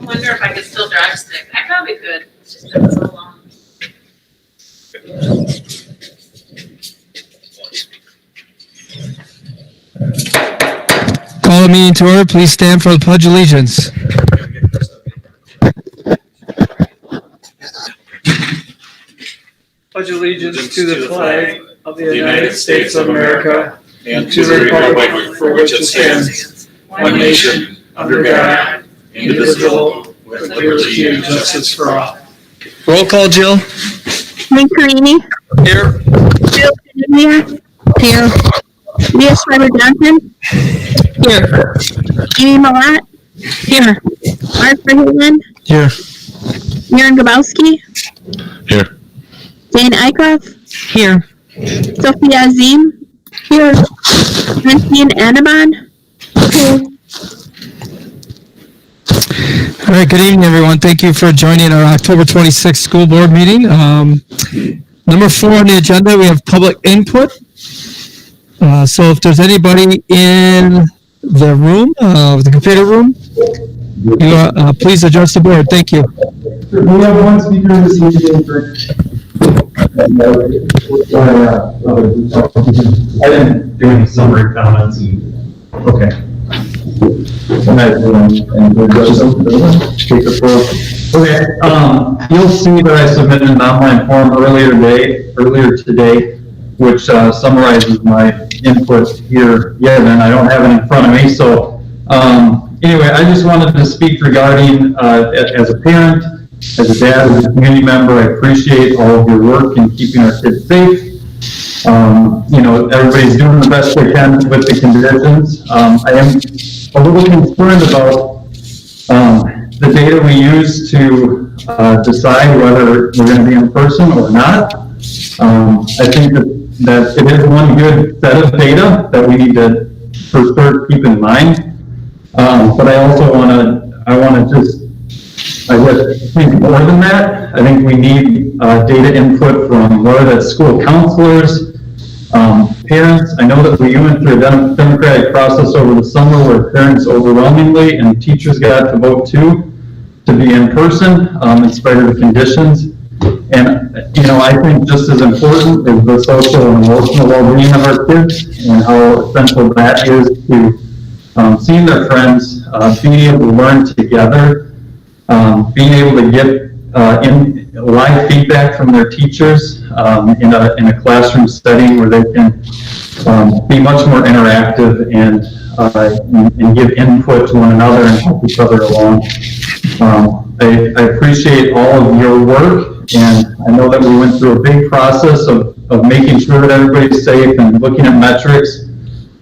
wonder if I could still drive stick. I probably could. It's just been so long. Call the meeting to order. Please stand for the Pledge of Allegiance. Pledge allegiance to the flag of the United States of America and to the republic for which it stands, one nation, under God, indivisible, with liberty and justice for all. Roll call, Jill. Mike Carini. Here. Jill Canavia. Here. Leah Schreiber Johnson. Here. Amy Malat. Here. Mark Verheugen. Here. Maren Grabowski. Here. Jane Eichhoff. Here. Sophia Azim. Here. Francine Annabon. Here. All right, good evening, everyone. Thank you for joining our October 26th school board meeting. Number 4 on the agenda, we have public input. So if there's anybody in the room, the computer room, you, please address the board. Thank you. We have one speaker this evening. I didn't do any summary comments. Okay. Okay, you'll see that I submitted an online form earlier today, which summarizes my input here. Yeah, and I don't have it in front of me. So anyway, I just wanted to speak regarding as a parent, as a dad, as a community member, I appreciate all of your work in keeping our kids safe. You know, everybody's doing the best they can with the conditions. I am a little concerned about the data we use to decide whether we're going to be in person or not. I think that it is one good set of data that we need to for sure keep in mind. But I also want to just, I guess, think more than that. I think we need data input from whether that's school counselors, parents. I know that we went through a democratic process over the summer where parents overwhelmingly and teachers got to vote too, to be in person in spite of the conditions. And, you know, I think just as important is the social and emotional well-being of our kids and how essential that is to seeing their friends, being able to learn together, being able to get in live feedback from their teachers in a classroom setting where they can be much more interactive and give input to one another and help each other along. I appreciate all of your work, and I know that we went through a big process of making sure that everybody's safe and looking at metrics.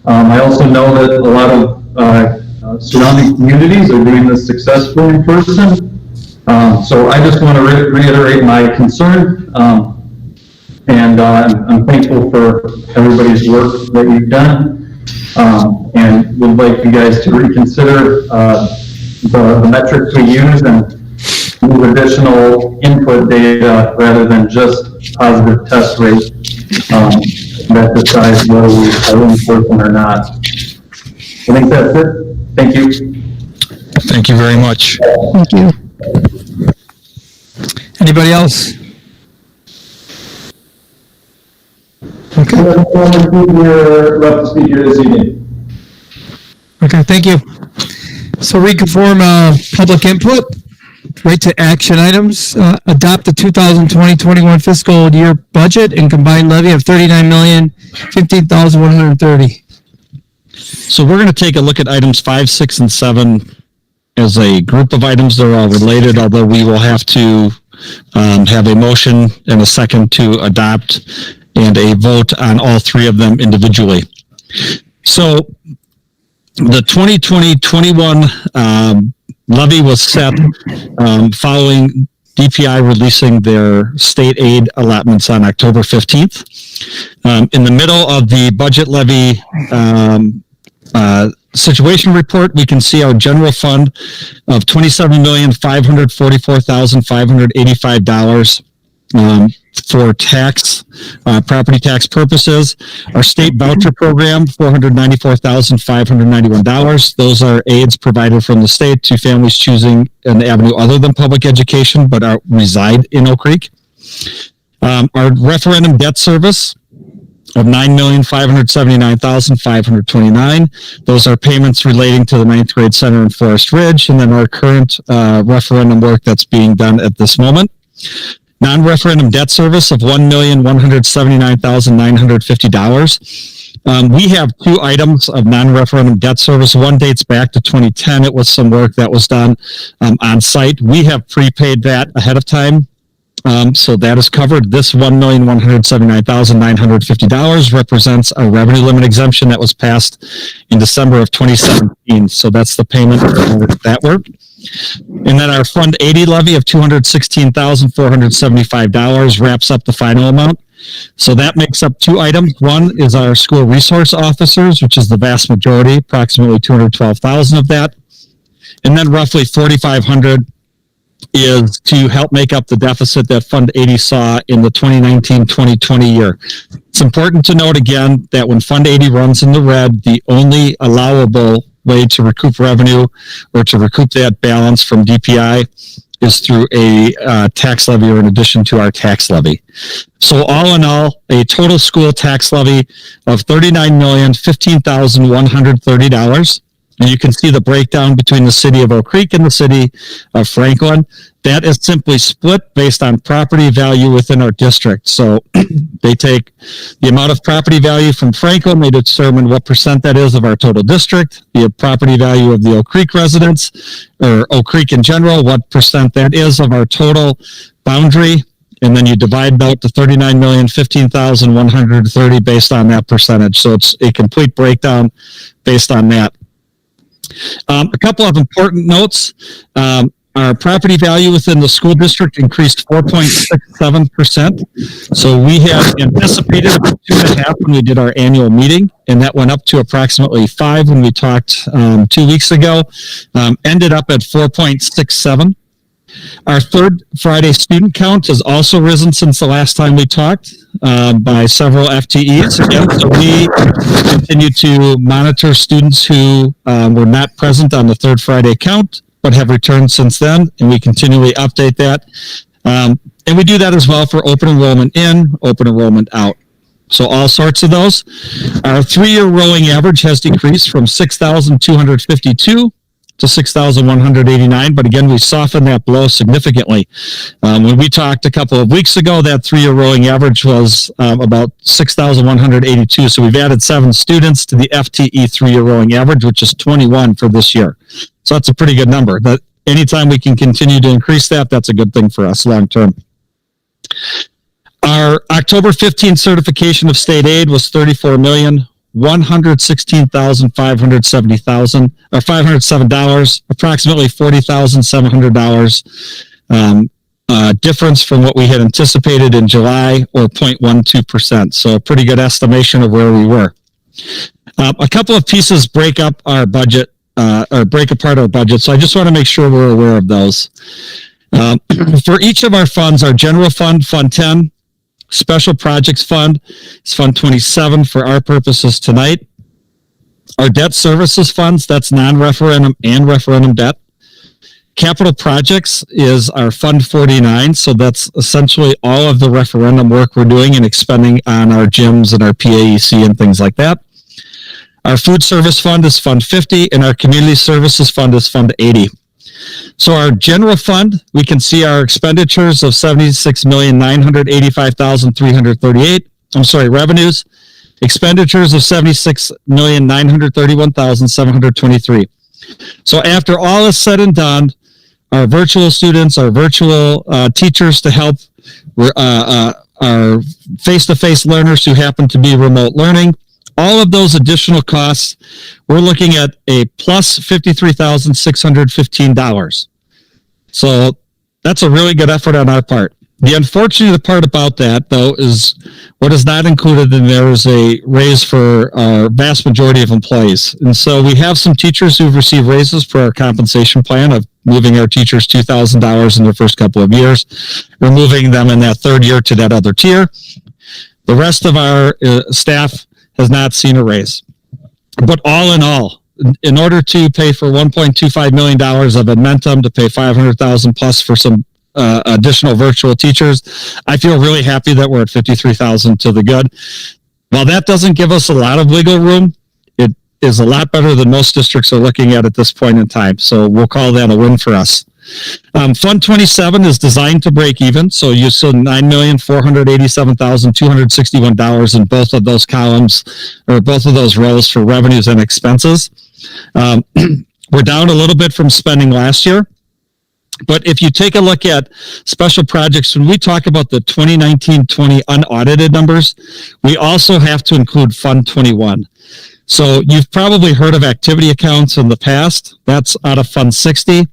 I also know that a lot of surrounding communities are doing this successfully in person. So I just want to reiterate my concern, and I'm thankful for everybody's work that you've done, and would like you guys to reconsider the metrics we use and move additional input data rather than just positive test rate that decides whether we are in person or not. I think that's it. Thank you. Thank you very much. Thank you. Anybody else? Okay. Left to speak here this evening. Okay, thank you. So reconform public input, right to action items, adopt the 2020-21 fiscal year budget and combined levy of $39,015,130. So we're going to take a look at items 5, 6, and 7 as a group of items. They're all related, although we will have to have a motion and a second to adopt and a vote on all 3 of them individually. So the 2020-21 levy was set following DPI releasing their state aid allotments on October 15th. In the middle of the budget levy situation report, we can see our general fund of $27,544,585. for property tax purposes. Our state voucher program, $494,591. Those are aids provided from the state to families choosing an avenue other than public education, but reside in Oak Creek. Our referendum debt service of $9,579,529. Those are payments relating to the 9th grade center in Forest Ridge, and then our current referendum work that's being done at this moment. Non-referendum debt service of $1,179,950. We have two items of non-referendum debt service. One dates back to 2010. It was some work that was done on site. We have prepaid that ahead of time. So that is covered. This $1,179,950 represents a revenue limit exemption that was passed in December of 2017. So that's the payment for that work. And then our Fund 80 levy of $216,475 wraps up the final amount. So that makes up two items. One is our school resource officers, which is the vast majority, approximately 212,000 of that. And then roughly 4,500 is to help make up the deficit that Fund 80 saw in the 2019-2020 year. It's important to note again that when Fund 80 runs in the red, the only allowable way to recoup revenue or to recoup that balance from DPI is through a tax levy or in addition to our tax levy. So all in all, a total school tax levy of $39,015,130. And you can see the breakdown between the city of Oak Creek and the city of Franklin. That is simply split based on property value within our district. So they take the amount of property value from Franklin, they determine what percent that is of our total district, the property value of the Oak Creek residents, or Oak Creek in general, what percent that is of our total boundary, and then you divide out the $39,015,130 based on that percentage. So it's a complete breakdown based on that. A couple of important notes. Our property value within the school district increased 4.67%. So we had anticipated about 2.5 when we did our annual meeting, and that went up to approximately 5 when we talked 2 weeks ago. Ended up at 4.67. Our third Friday student count has also risen since the last time we talked by several FTEs. Again, so we continue to monitor students who were not present on the third Friday count, but have returned since then, and we continually update that. And we do that as well for open enrollment in, open enrollment out. So all sorts of those. Our 3-year rolling average has decreased from 6,252 to 6,189. But again, we softened that blow significantly. When we talked a couple of weeks ago, that 3-year rolling average was about 6,182. So we've added 7 students to the FTE 3-year rolling average, which is 21 for this year. So that's a pretty good number. But anytime we can continue to increase that, that's a good thing for us long term. Our October 15th certification of state aid was $34,116,507, approximately $40,700 difference from what we had anticipated in July, or 0.12%. So a pretty good estimation of where we were. A couple of pieces break up our budget, or break apart our budget. So I just want to make sure we're aware of those. For each of our funds, our general fund, Fund 10, Special Projects Fund is Fund 27 for our purposes tonight. Our debt services funds, that's non-referendum and referendum debt. Capital projects is our Fund 49, so that's essentially all of the referendum work we're doing and expending on our gyms and our PAEC and things like that. Our food service fund is Fund 50, and our community services fund is Fund 80. So our general fund, we can see our expenditures of $76,985,338. I'm sorry, revenues. Expenditures of $76,931,723. So after all is said and done, our virtual students, our virtual teachers to help our face-to-face learners who happen to be remote learning, all of those additional costs, we're looking at a plus $53,615. So that's a really good effort on our part. The unfortunate part about that, though, is what is not included in there is a raise for our vast majority of employees. And so we have some teachers who've received raises for our compensation plan of moving our teachers $2,000 in their first couple of years. We're moving them in that third year to that other tier. The rest of our staff has not seen a raise. But all in all, in order to pay for $1.25 million of Admentum, to pay $500,000 plus for some additional virtual teachers, I feel really happy that we're at $53,000 to the good. While that doesn't give us a lot of wiggle room, it is a lot better than most districts are looking at this point in time. So we'll call that a win for us. Fund 27 is designed to break even. So you saw $9,487,261 in both of those columns, or both of those rows, for revenues and expenses. We're down a little bit from spending last year. But if you take a look at special projects, when we talk about the 2019-20 unaudited numbers, we also have to include Fund 21. So you've probably heard of activity accounts in the past. That's out of Fund 60.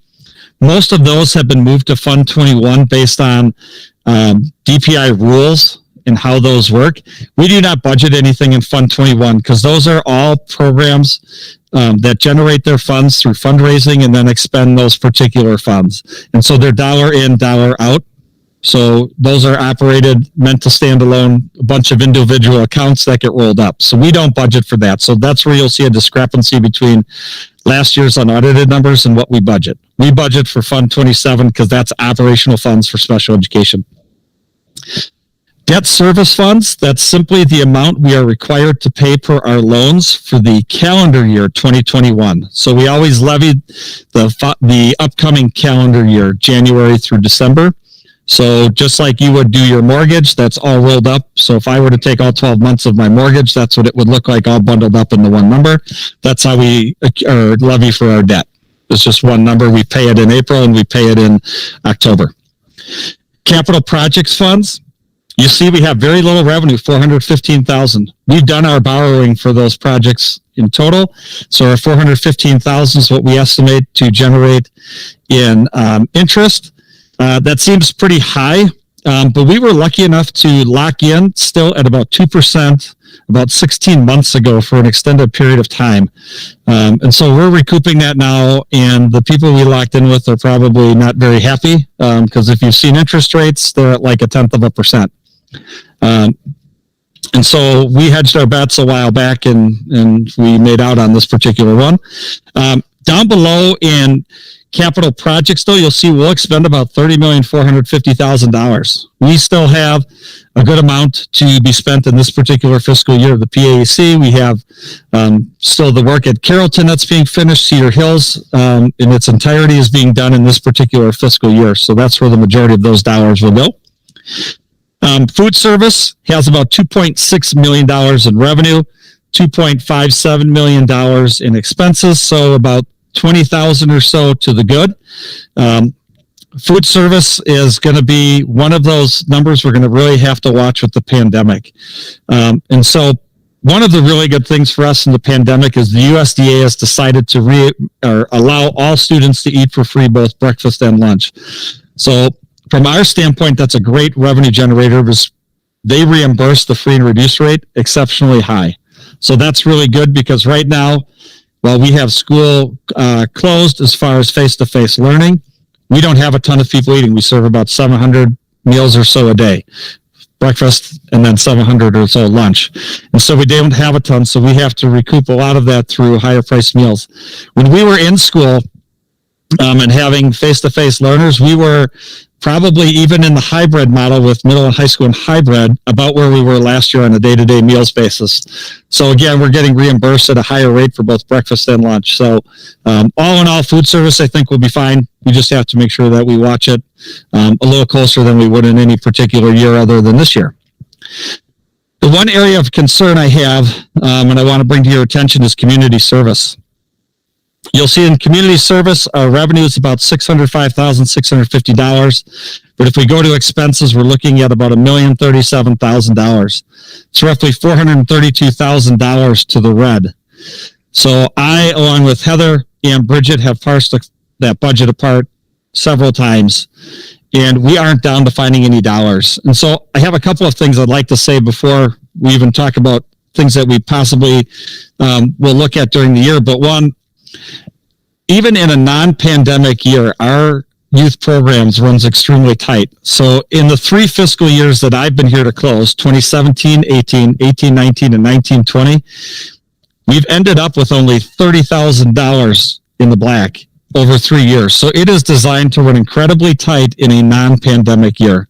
Most of those have been moved to Fund 21 based on DPI rules and how those work. We do not budget anything in Fund 21 because those are all programs that generate their funds through fundraising and then expend those particular funds. And so they're dollar in, dollar out. So those are operated, meant to stand alone, a bunch of individual accounts that get rolled up. So we don't budget for that. So that's where you'll see a discrepancy between last year's unaudited numbers and what we budget. We budget for Fund 27 because that's operational funds for special education. Debt service funds, that's simply the amount we are required to pay per our loans for the calendar year 2021. So we always levy the upcoming calendar year, January through December. So just like you would do your mortgage, that's all rolled up. So if I were to take all 12 months of my mortgage, that's what it would look like, all bundled up into one number. That's how we levy for our debt. It's just one number. We pay it in April and we pay it in October. Capital projects funds. You see we have very little revenue, $415,000. We've done our borrowing for those projects in total. So our $415,000 is what we estimate to generate in interest. That seems pretty high, but we were lucky enough to lock in still at about 2% about 16 months ago for an extended period of time. And so we're recouping that now, and the people we locked in with are probably not very happy because if you've seen interest rates, they're at like 0.1%. And so we hedged our bets a while back and we made out on this particular one. Down below in capital projects, though, you'll see we'll expend about $30,450,000. We still have a good amount to be spent in this particular fiscal year. The PAC, we have still the work at Carrollton that's being finished. Cedar Hills in its entirety is being done in this particular fiscal year. So that's where the majority of those dollars will go. Food service has about $2.6 million in revenue, $2.57 million in expenses, so about 20,000 or so to the good. Food service is going to be one of those numbers we're going to really have to watch with the pandemic. And so one of the really good things for us in the pandemic is the USDA has decided to allow all students to eat for free, both breakfast and lunch. So from our standpoint, that's a great revenue generator because they reimburse the free and reduced rate exceptionally high. So that's really good because right now, while we have school closed as far as face-to-face learning, we don't have a ton of people eating. We serve about 700 meals or so a day, breakfast, and then 700 or so lunch. And so we don't have a ton, so we have to recoup a lot of that through higher priced meals. When we were in school and having face-to-face learners, we were probably even in the hybrid model with middle and high school and hybrid about where we were last year on a day-to-day meals basis. So again, we're getting reimbursed at a higher rate for both breakfast and lunch. So all in all, food service I think will be fine. We just have to make sure that we watch it a little closer than we would in any particular year other than this year. The one area of concern I have and I want to bring to your attention is community service. You'll see in community service, our revenue is about $605,650. But if we go to expenses, we're looking at about $1,037,000. It's roughly $432,000 to the red. So I, along with Heather and Bridget, have parsed that budget apart several times. and we aren't down to finding any dollars. And so I have a couple of things I'd like to say before we even talk about things that we possibly will look at during the year. But one, even in a non-pandemic year, our youth programs runs extremely tight. So in the 3 fiscal years that I've been here to close, 2017, 18, 18, 19, and 19, 20, we've ended up with only $30,000 in the black over 3 years. So it is designed to run incredibly tight in a non-pandemic year.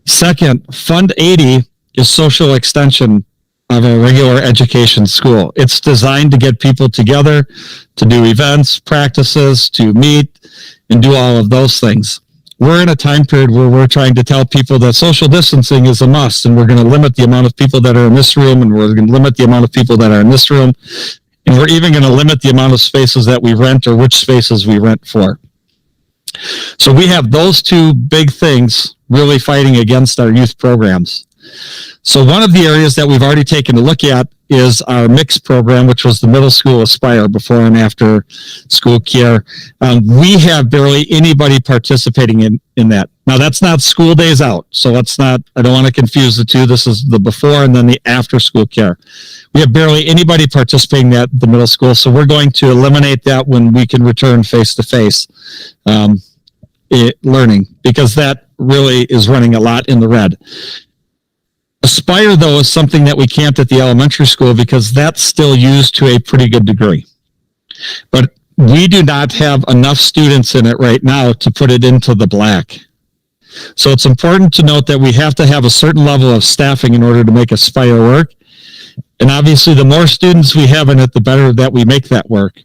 Second, Fund 80 is social extension of a regular education school. It's designed to get people together, to do events, practices, to meet, and do all of those things. We're in a time period where we're trying to tell people that social distancing is a must, and we're going to limit the amount of people that are in this room, and we're going to limit the amount of people that are in this room, and we're even going to limit the amount of spaces that we rent or which spaces we rent for. So we have those two big things really fighting against our youth programs. So one of the areas that we've already taken a look at is our mixed program, which was the middle school Aspire, before and after school care. We have barely anybody participating in that. Now that's not school days out. So I don't want to confuse the two. This is the before and then the after school care. We have barely anybody participating at the middle school. So we're going to eliminate that when we can return face-to-face learning, because that really is running a lot in the red. Aspire, though, is something that we can't at the elementary school because that's still used to a pretty good degree. But we do not have enough students in it right now to put it into the black. So it's important to note that we have to have a certain level of staffing in order to make Aspire work. And obviously, the more students we have in it, the better that we make that work.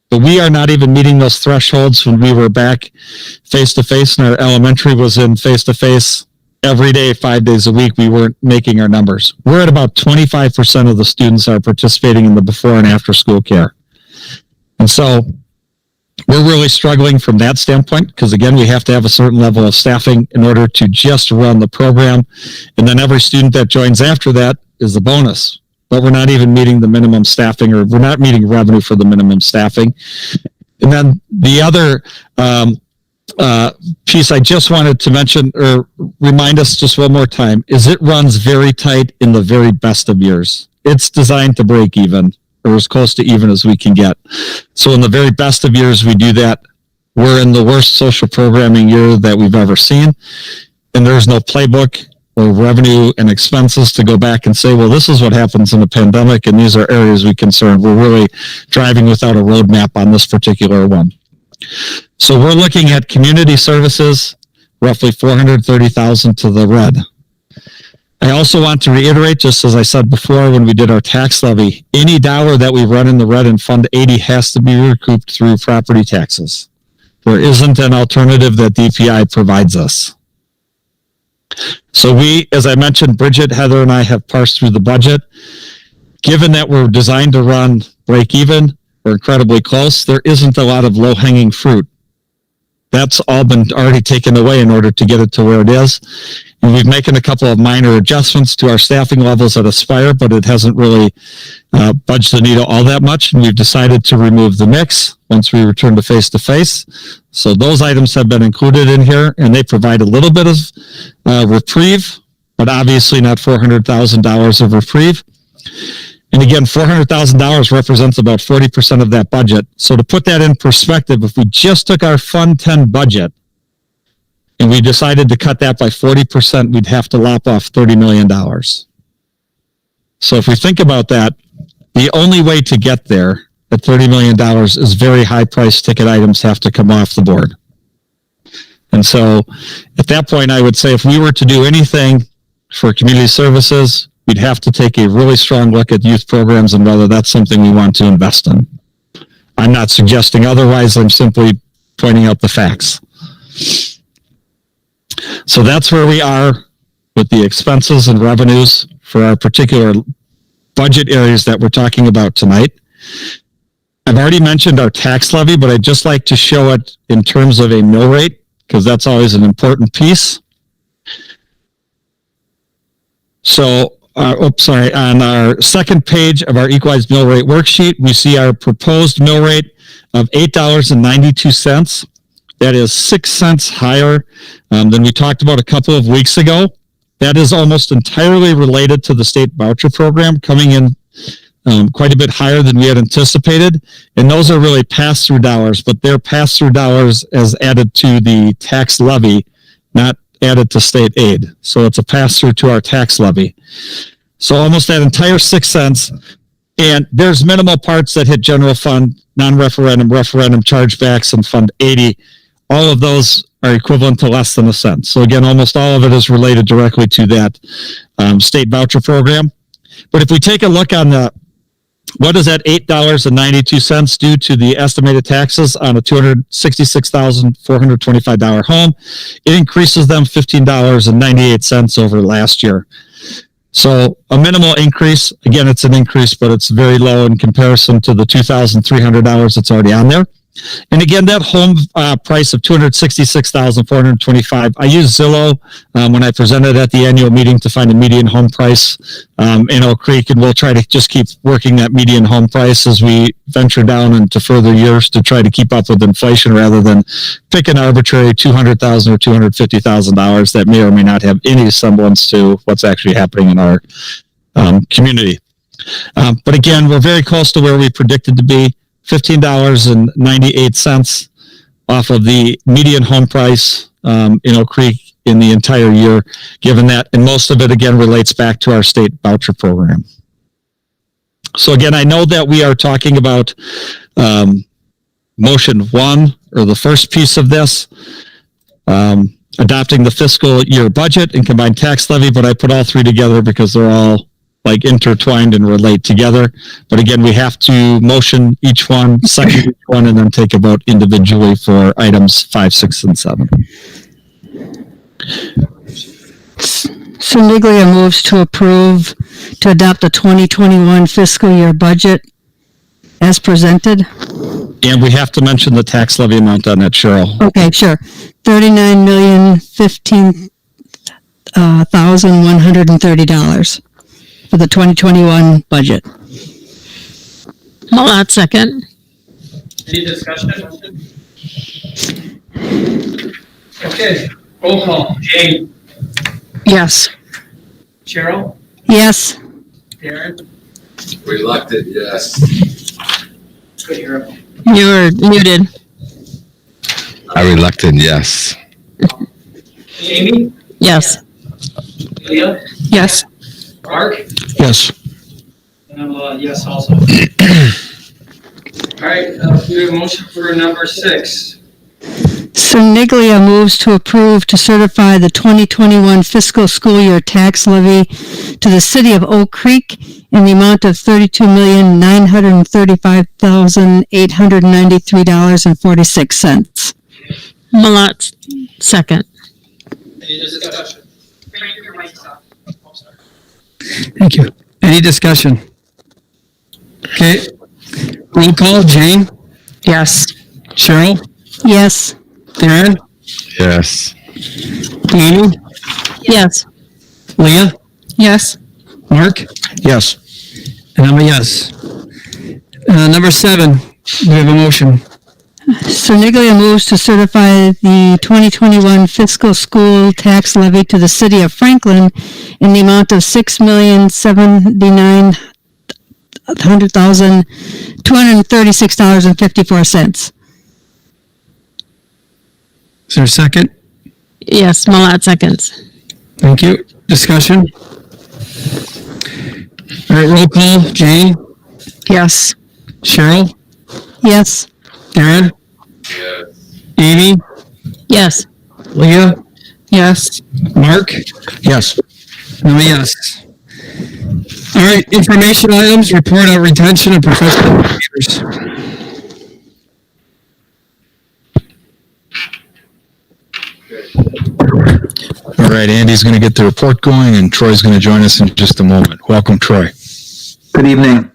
But we are not even meeting those thresholds when we were back face-to-face, and our elementary was in face-to-face every day, 5 days a week. We weren't making our numbers. We're at about 25% of the students are participating in the before and after school care. And so we're really struggling from that standpoint because, again, we have to have a certain level of staffing in order to just run the program. And then every student that joins after that is a bonus. But we're not even meeting the minimum staffing, or we're not meeting revenue for the minimum staffing. And then the other piece I just wanted to mention or remind us just one more time is it runs very tight in the very best of years. It's designed to break even, or as close to even as we can get. So in the very best of years, we do that. We're in the worst social programming year that we've ever seen, and there's no playbook or revenue and expenses to go back and say, well, this is what happens in a pandemic, and these are areas we concern. We're really driving without a roadmap on this particular one. So we're looking at community services, roughly $430,000 to the red. I also want to reiterate, just as I said before when we did our tax levy, any dollar that we run in the red in Fund 80 has to be recouped through property taxes. There isn't an alternative that DPI provides us. So we, as I mentioned, Bridget, Heather, and I have parsed through the budget. Given that we're designed to run break even, we're incredibly close, there isn't a lot of low-hanging fruit. That's all been already taken away in order to get it to where it is. And we've making a couple of minor adjustments to our staffing levels at Aspire, but it hasn't really budged the needle all that much. And we've decided to remove the mix once we return to face-to-face. So those items have been included in here, and they provide a little bit of reprieve, but obviously not $400,000 of reprieve. And again, $400,000 represents about 40% of that budget. So to put that in perspective, if we just took our Fund 10 budget and we decided to cut that by 40%, we'd have to lop off $30 million. So if we think about that, the only way to get there at $30 million is very high price ticket items have to come off the board. And so at that point, I would say if we were to do anything for community services, we'd have to take a really strong look at youth programs and whether that's something we want to invest in. I'm not suggesting otherwise. I'm simply pointing out the facts. So that's where we are with the expenses and revenues for our particular budget areas that we're talking about tonight. I've already mentioned our tax levy, but I'd just like to show it in terms of a mill rate, because that's always an important piece. So on our second page of our equalized mill rate worksheet, we see our proposed mill rate of $8.92. That is 6 cents higher than we talked about a couple of weeks ago. That is almost entirely related to the state voucher program coming in quite a bit higher than we had anticipated. And those are really pass-through dollars, but they're pass-through dollars as added to the tax levy, not added to state aid. So it's a pass-through to our tax levy. So almost that entire 6 cents. And there's minimal parts that hit general fund, non-referendum, referendum chargebacks, and Fund 80. All of those are equivalent to less than a cent. So again, almost all of it is related directly to that state voucher program. But if we take a look on what does that $8.92 do to the estimated taxes on a $266,425 home? It increases them $15.98 over last year. So a minimal increase. Again, it's an increase, but it's very low in comparison to the $2,300 that's already on there. And again, that home price of $266,425. I used Zillow when I presented at the annual meeting to find a median home price in Oak Creek, and we'll try to just keep working that median home price as we venture down into further years to try to keep up with inflation rather than pick an arbitrary $200,000 or $250,000 that may or may not have any semblance to what's actually happening in our community. But again, we're very close to where we predicted to be. $15.98 off of the median home price in Oak Creek in the entire year, given that, and most of it again relates back to our state voucher program. So again, I know that we are talking about motion one, or the first piece of this, adopting the fiscal year budget and combined tax levy, but I put all three together because they're all like intertwined and relate together. But again, we have to motion each one, second each one, and then take a vote individually for items 5, 6, and 7. Siniglia moves to approve to adopt the 2021 fiscal year budget as presented. And we have to mention the tax levy amount on that, Cheryl. Okay, sure. $39,015,130 for the 2021 budget. Malat, second. Any discussion? Okay, roll call. Jane, Yes. Cheryl, Yes. Darren, Reluctant, yes. good hero. You're muted. A reluctant, yes. Amy, Yes. Leah, Yes. Mark, Yes. and I'm a yes also. All right, we have a motion for number 6. Siniglia moves to approve to certify the 2021 fiscal school year tax levy to the city of Oak Creek in the amount of $32,935,893.46. Malat, second. Any discussion? Thank you. Any discussion? Okay. Roll call. Jane, Yes. Cheryl, Yes. Darren, Yes. Amy, Yes. Leah, Yes. Mark, Yes. and I'm a yes. Number 7, we have a motion. Siniglia moves to certify the 2021 fiscal school tax levy to the city of Franklin in the amount of $6,799,236.54. Is there a second? Yes. Malat, seconds. Thank you. Discussion? All right, roll call. Jane, Yes. Cheryl, Yes. Darren, Amy, Yes. Leah, Yes. Mark, Yes. and I'm a yes. All right, information items, report on retention of professional leaders. All right, Andy's going to get the report going, and Troy's going to join us in just a moment. Welcome, Troy. Good evening.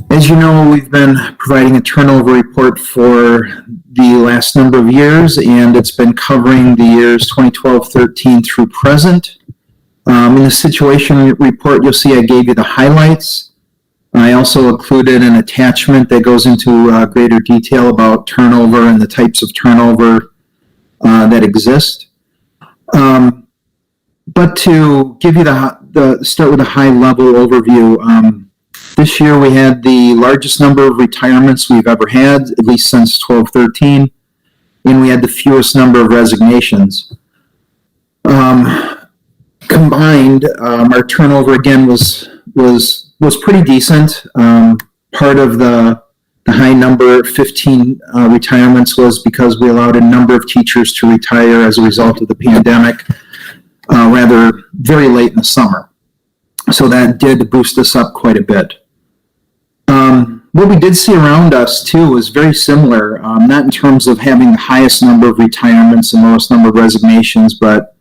As you know, we've been providing a turnover report for the last number of years, and it's been covering the years 2012-13 through present. In the situation report, you'll see I gave you the highlights. I also included an attachment that goes into greater detail about turnover and the types of turnover that exist. But to give you start with a high level overview, this year we had the largest number of retirements we've ever had, at least since 12-13, and we had the fewest number of resignations. Combined, our turnover again was pretty decent. Part of the high number, 15 retirements, was because we allowed a number of teachers to retire as a result of the pandemic, rather very late in the summer. So that did boost us up quite a bit. What we did see around us too was very similar, not in terms of having the highest number of retirements and lowest number of resignations, but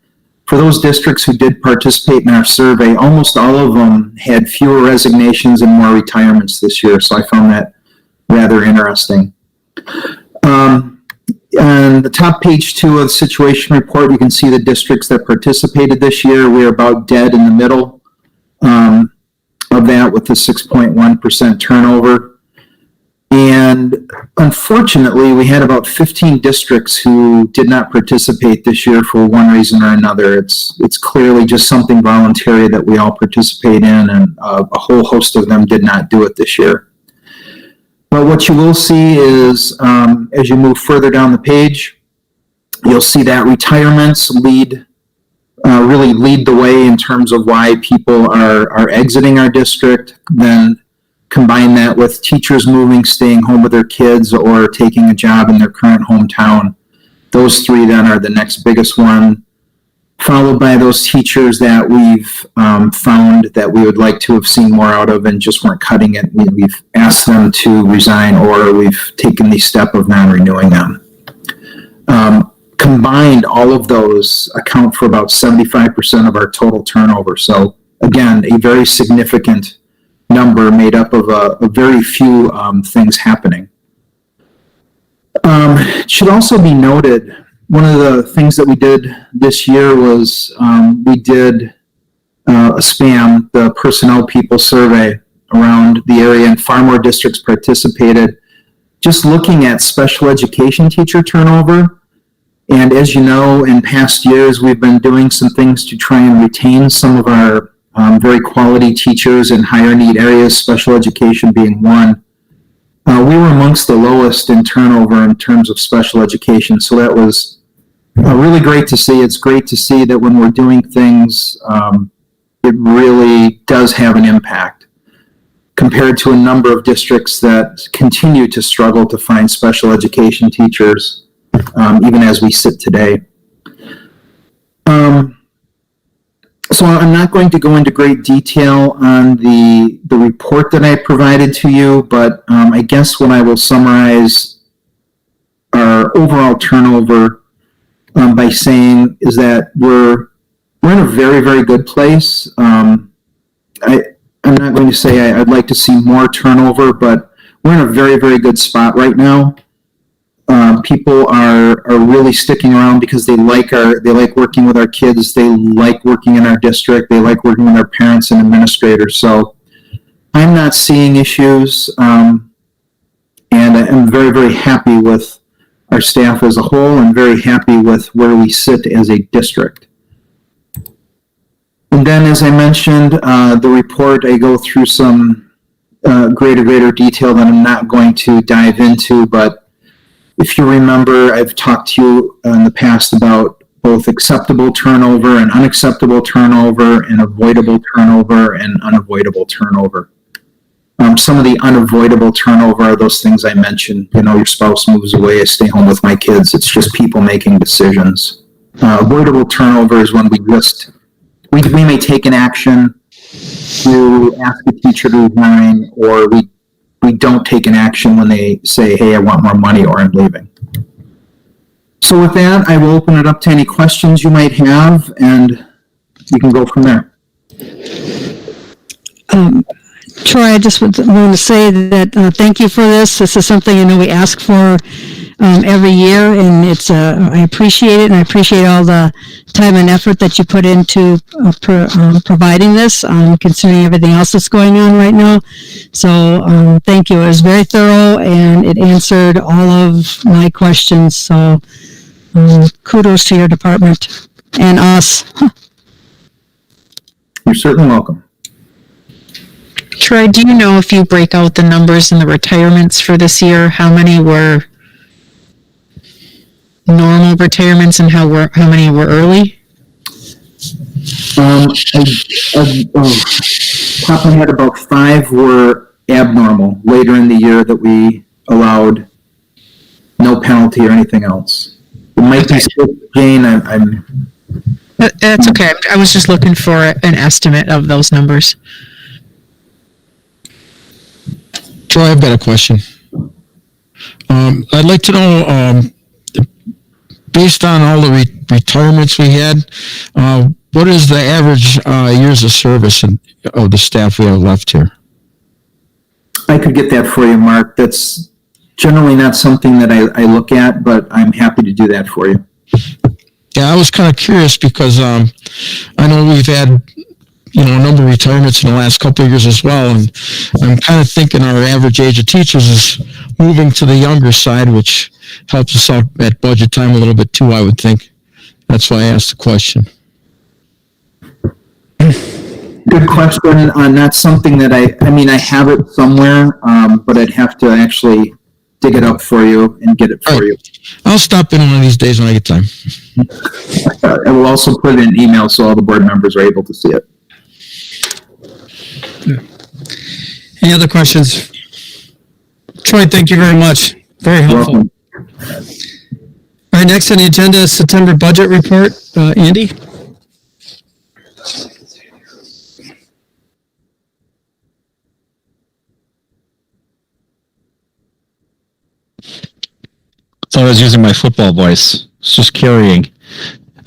for those districts who did participate in our survey, almost all of them had fewer resignations and more retirements this year. So I found that rather interesting. On the top page 2 of the situation report, you can see the districts that participated this year. We're about dead in the middle of that with the 6.1% turnover. And unfortunately, we had about 15 districts who did not participate this year for one reason or another. It's clearly just something voluntary that we all participate in, and a whole host of them did not do it this year. But what you will see is, as you move further down the page, you'll see that retirements really lead the way in terms of why people are exiting our district. Then combine that with teachers moving, staying home with their kids, or taking a job in their current hometown. Those three then are the next biggest one, followed by those teachers that we've found that we would like to have seen more out of and just weren't cutting it. We've asked them to resign, or we've taken the step of non-renewing them. Combined, all of those account for about 75% of our total turnover. So again, a very significant number made up of a very few things happening. It should also be noted, one of the things that we did this year was we did a SPAM, the Personnel People Survey, around the area, and far more districts participated, just looking at special education teacher turnover. And as you know, in past years, we've been doing some things to try and retain some of our very quality teachers in higher need areas, special education being one. We were amongst the lowest in turnover in terms of special education, so that was really great to see. It's great to see that when we're doing things, it really does have an impact compared to a number of districts that continue to struggle to find special education teachers, even as we sit today. So I'm not going to go into great detail on the report that I provided to you, but I guess what I will summarize our overall turnover by saying is that we're in a very, very good place. I'm not going to say I'd like to see more turnover, but we're in a very, very good spot right now. People are really sticking around because they like working with our kids. They like working in our district. They like working with our parents and administrators. So I'm not seeing issues, and I'm very, very happy with our staff as a whole, and very happy with where we sit as a district. And then, as I mentioned, the report, I go through some greater detail that I'm not going to dive into, but if you remember, I've talked to you in the past about both acceptable turnover and unacceptable turnover, and avoidable turnover and unavoidable turnover. Some of the unavoidable turnover are those things I mentioned. You know, your spouse moves away, I stay home with my kids. It's just people making decisions. Avoidable turnover is when we may take an action to ask a teacher to resign, or we don't take an action when they say, hey, I want more money, or I'm leaving. So with that, I will open it up to any questions you might have, and we can go from there. Troy, I just want to say that thank you for this. This is something I know we ask for every year, and I appreciate it, and I appreciate all the time and effort that you put into providing this, considering everything else that's going on right now. So thank you. It was very thorough, and it answered all of my questions. So kudos to your department and us. You're certainly welcome. Troy, do you know if you break out the numbers in the retirements for this year, how many were normal retirements and how many were early? Top of my head, about 5 were abnormal later in the year that we allowed no penalty or anything else. It might be 6, Jane. That's okay. I was just looking for an estimate of those numbers. Troy, I've got a question. I'd like to know, based on all the retirements we had, what is the average years of service of the staff we have left here? I could get that for you, Mark. That's generally not something that I look at, but I'm happy to do that for you. Yeah, I was kind of curious because I know we've had, a number of retirements in the last couple of years as well, and I'm kind of thinking our average age of teachers is moving to the younger side, which helps us out at budget time a little bit too, I would think. That's why I asked the question. Good question. Not something that I have it somewhere, but I'd have to actually dig it up for you and get it for you. I'll stop in one of these days when I get time. I will also put it in an email so all the board members are able to see it. Any other questions? Troy, thank you very much. Very helpful. Welcome. All right, next on the agenda is September budget report. Andy? So I was using my football voice. It's just carrying.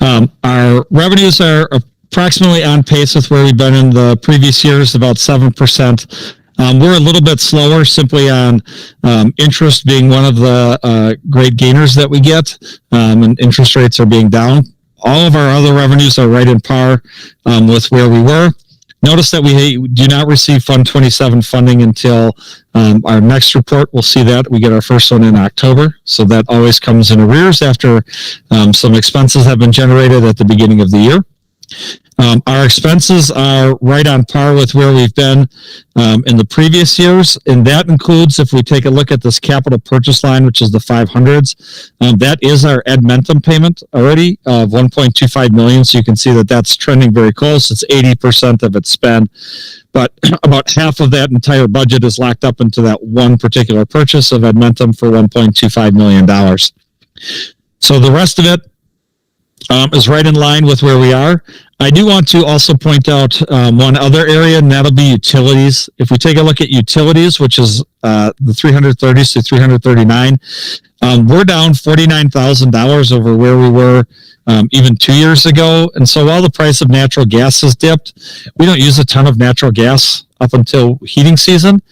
Our revenues are approximately on pace with where we've been in the previous years, about 7%. We're a little bit slower simply on interest being one of the great gainers that we get, and interest rates are being down. All of our other revenues are right in par with where we were. Notice that we do not receive Fund 27 funding until our next report. We'll see that. We get our first one in October, so that always comes in arrears after some expenses have been generated at the beginning of the year. Our expenses are right on par with where we've been in the previous years, and that includes, if we take a look at this capital purchase line, which is the 500s, that is our Edmentum payment already of 1.25 million. So you can see that that's trending very close. It's 80% of its spend, but about half of that entire budget is locked up into that one particular purchase of Edmentum for $1.25 million. So the rest of it is right in line with where we are. I do want to also point out one other area, and that'll be utilities. If we take a look at utilities, which is the 330s to 339, we're down $49,000 over where we were even 2 years ago. And so while the price of natural gas has dipped, we don't use a ton of natural gas up until heating season.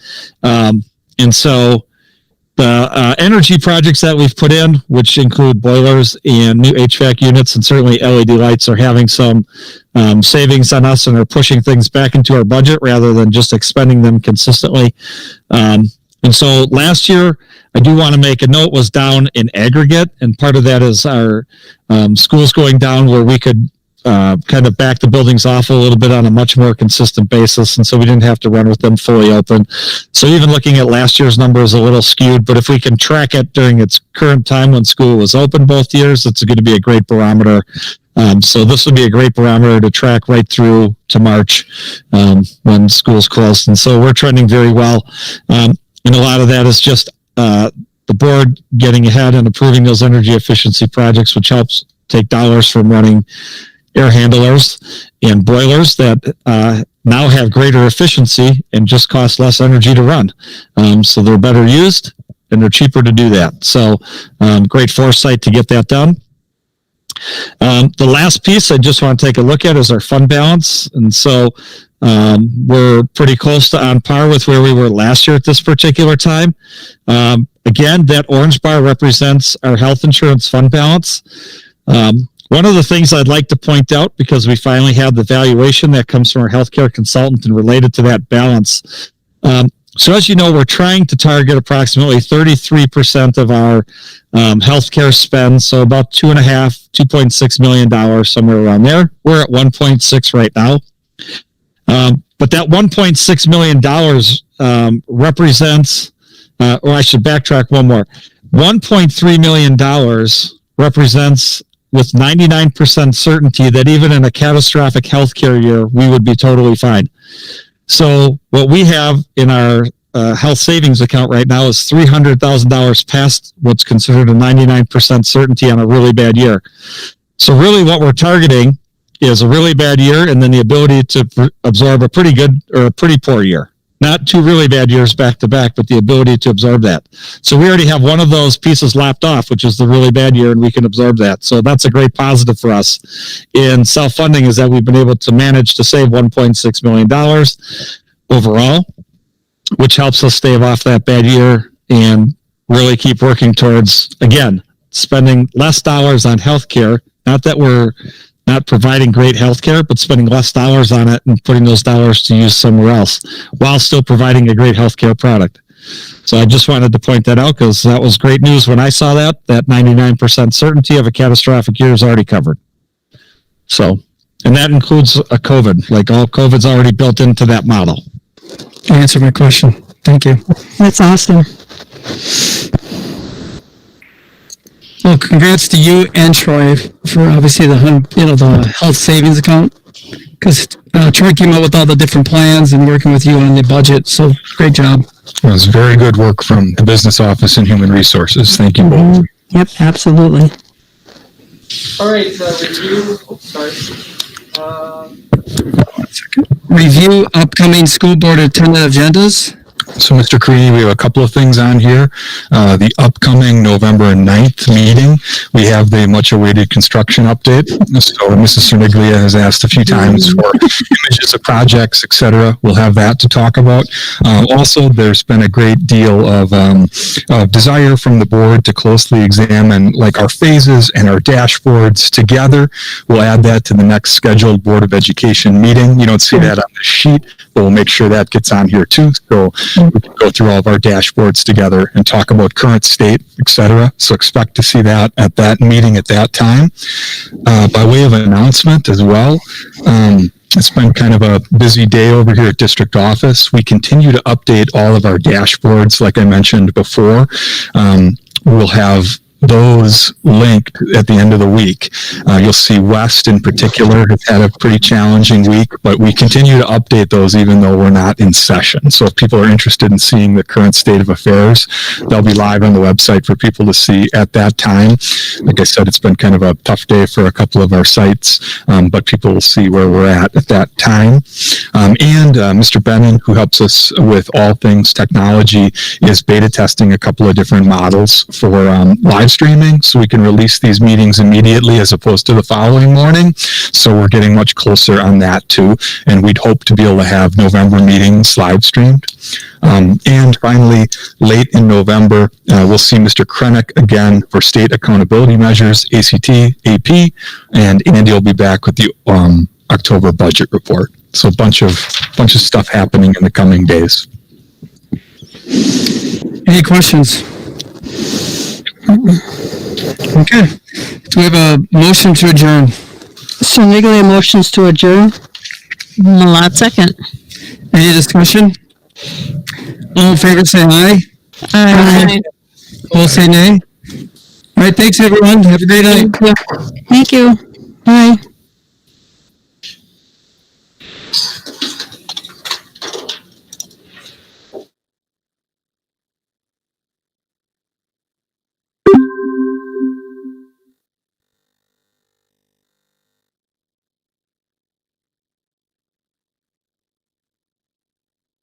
And so the energy projects that we've put in, which include boilers and new HVAC units and certainly LED lights, are having some savings on us and are pushing things back into our budget rather than just expending them consistently. And so last year, I do want to make a note, was down in aggregate, and part of that is our schools going down where we could kind of back the buildings off a little bit on a much more consistent basis, and so we didn't have to run with them fully open. So even looking at last year's number is a little skewed, but if we can track it during its current time when school was open both years, it's going to be a great barometer. So this would be a great barometer to track right through to March when school's closed, and so we're trending very well. And a lot of that is just the board getting ahead and approving those energy efficiency projects, which helps take dollars from running air handlers and boilers that now have greater efficiency and just cost less energy to run. So they're better used and they're cheaper to do that. So great foresight to get that done. The last piece I just want to take a look at is our fund balance. And so We're pretty close to on par with where we were last year at this particular time. Again, that orange bar represents our health insurance fund balance. One of the things I'd like to point out, because we finally had the valuation that comes from our healthcare consultant and related to that balance. So as you know, we're trying to target approximately 33% of our healthcare spend, so about $2.6 million, somewhere around there. We're at 1.6 right now. But that $1.6 million represents, or I should backtrack one more. $1.3 million represents with 99% certainty that even in a catastrophic healthcare year, we would be totally fine. So what we have in our health savings account right now is $300,000 past what's considered a 99% certainty on a really bad year. So really what we're targeting is a really bad year and then the ability to absorb a pretty good or a pretty poor year. Not two really bad years back to back, but the ability to absorb that. So we already have one of those pieces lapped off, which is the really bad year, and we can absorb that. So that's a great positive for us in self-funding, is that we've been able to manage to save $1.6 million overall, which helps us stave off that bad year and really keep working towards, again, spending less dollars on healthcare. Not that we're not providing great healthcare, but spending less dollars on it and putting those dollars to use somewhere else while still providing a great healthcare product. So I just wanted to point that out because that was great news when I saw that 99% certainty of a catastrophic year is already covered. So, and that includes a COVID, like all COVID's already built into that model. Answer my question. Thank you. That's awesome. Well, congrats to you and Troy for obviously the health savings account, because Troy came up with all the different plans and working with you on the budget. So great job. It was very good work from the business office and human resources. Thank you both. Yep, absolutely. All right, review upcoming school board attendance agendas. So, Mr. Carini, we have a couple of things on here. The upcoming November 9th meeting, we have the much-awaited construction update. So, Mrs. Cerniglia has asked a few times for images of projects, etc. We'll have that to talk about. Also, there's been a great deal of desire from the board to closely examine like our phases and our dashboards together. We'll add that to the next scheduled Board of Education meeting. You don't see that on the sheet, but we'll make sure that gets on here too. So we can go through all of our dashboards together and talk about current state, etc. So expect to see that at that meeting at that time. By way of an announcement as well, it's been kind of a busy day over here at district office. We continue to update all of our dashboards, like I mentioned before. We'll have those linked at the end of the week. You'll see West in particular has had a pretty challenging week, but we continue to update those even though we're not in session. So if people are interested in seeing the current state of affairs, they'll be live on the website for people to see at that time. Like I said, it's been kind of a tough day for a couple of our sites, but people will see where we're at that time. And Mr. Bennon, who helps us with all things technology, is beta testing a couple of different models for live streaming, so we can release these meetings immediately as opposed to the following morning. So we're getting much closer on that too, and we'd hope to be able to have November meetings live streamed. And finally, late in November, we'll see Mr. Krennick again for state accountability measures, ACT, AP, and Andy will be back with the October budget report. So a bunch of stuff happening in the coming days. Any questions? Okay. Do we have a motion to adjourn? So legally motions to adjourn. Malat second. Any discussion? All in favor, say aye. Aye. All say nay. All right, thanks everyone. Have a great night. Thank you. Bye.